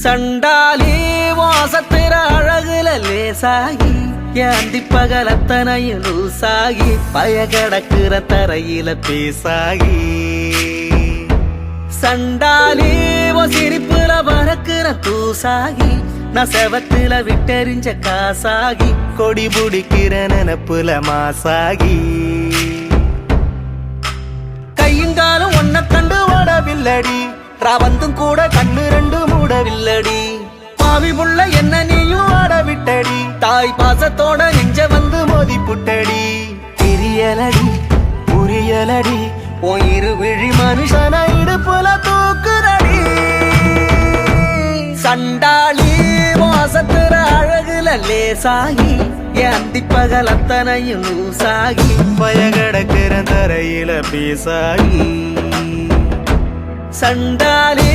சண்டாலி வாசத்திர அழகுல லேசாகி ஏந்தி பகலத்தனையும் லூசாகி பய கிடக்குற தரையில பேசாகி சண்டாலி சிரிப்புல பறக்குற தூசாகி நான் செவத்துல விட்டெறிஞ்ச காசாகி கொடி புடிக்கிற நினப்புல மாசாகி கையுங்காலும் ஒன்ன கண்டு ஓடவில்லடி ராவந்தும் கூட கண்ணு ரெண்டு மூடவில்லடி பாவி புள்ள என்ன நீயும் ஆடவிட்டடி தாய் பாசத்தோட நெஞ்ச வந்து மோதி புட்டடி தெரியலடி புரியலடி உன் இரு விழி மனுஷன இடுப்புல தூக்குறடி சண்டாளி வாசத்துற அழகுல லேசாகி ஏந்தி பகல் அத்தனையும் லூசாகி பய கிடக்கிற தரையில பேசாகி சண்டாலி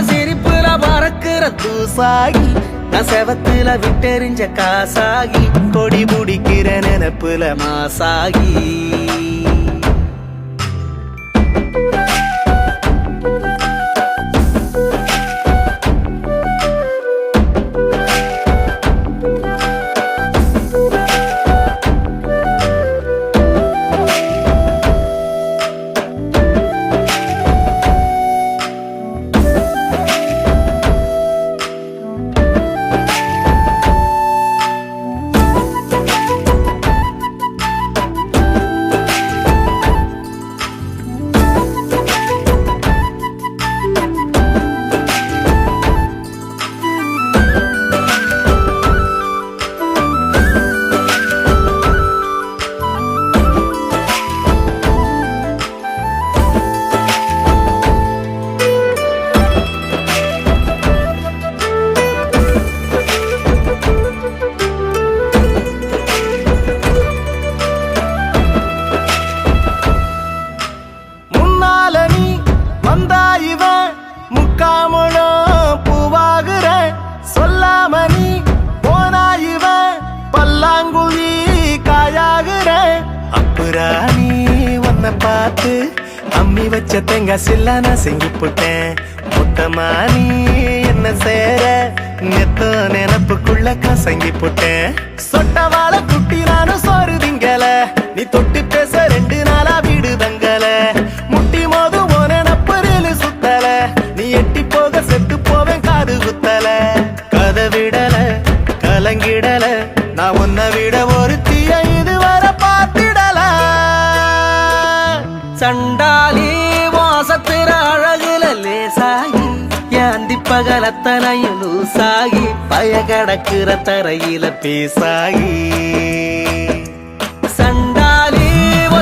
சிரிப்புல பறக்குற தூசாகி நான் செவத்துல விட்டெறிஞ்ச காசாகி கொடி முடிக்கிற நினப்புல மாசாகி பார்த்து அம்மி வச்ச தேங்காய் சில்லா நான் செங்கி போட்டேன் மொத்தமா நீ என்ன சேர நெத்த நினப்புக்குள்ள கசங்கி போட்டேன் சொட்ட வாழ குட்டி நானும் சோறு திங்கல நீ தொட்டு பேச 2 நாளா வீடு தங்கல முட்டி மோது போன நப்பரில் சுத்தல நீ எட்டி போக செத்து போவேன் காது குத்தல கதை விடல கலங்கிடல நான் உன்னை விட ஒரு தீய இதுவரை பார்த்திடல சண்டாலி வாசத்திர அழகுல லேசாகி ஏந்தி பகலத்தனையும் லூசாகி பய கிடக்குற தரையில பேசாகி சண்டாலி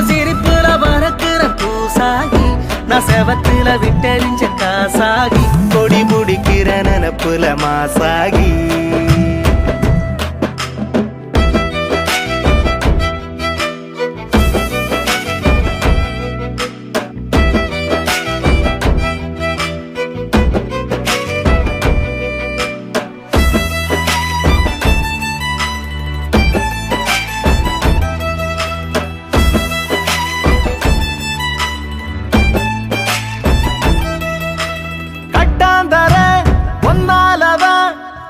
சிரிப்புல பறக்குற பூசாகி நான் செவத்துல விட்டெறிஞ்ச காசாகி கொடி முடிக்கிற நினப்புல மாசாகி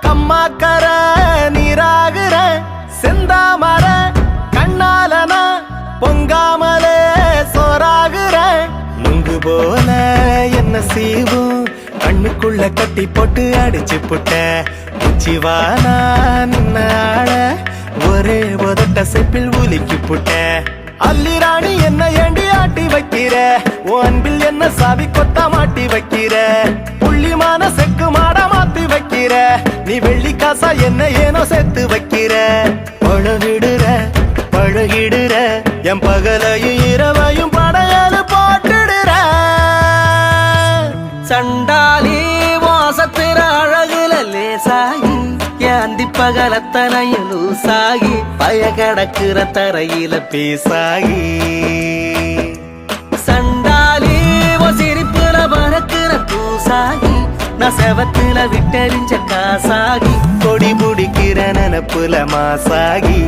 கம்மாக்கர நீராகுற செந்தாமர கண்ணாலன பொங்காமலே சோறாகுற நுங்கு போல என்ன சீவும் கண்ணுக்குள்ள கட்டி போட்டு அடிச்சு புட்ட உச்சிவானா நின்ன ஆள ஒரே உதட்ட செப்பில் உலுக்கி புட்ட அல்லி ராணி என்ன ஏண்டி ஆட்டி வைக்கிற உன் அன்பில் என்ன சாவி கொத்தா மாட்டி வைக்கிற புள்ளிமான செக்கு மாட மாத்தி வைக்கிற நீ வெள்ளி காசா என்ன ஏனோ சேர்த்து வைக்கிற பழகிடுற என் பகலையும் இரவையும் படையலு போட்டுடுற சண்டாலி வாசத்திர அழகுல லேசாகி அந்திப்பகலத்தனையும் லூசாகி பய கடக்குற தரையில பேசாகி சண்டாலி ஓ சிரிப்புல பறக்குற பூசாகி நான் செவத்துல விட்டெறிஞ்ச காசாகி கொடி பிடிக்கிற நினப்புல மாசாகி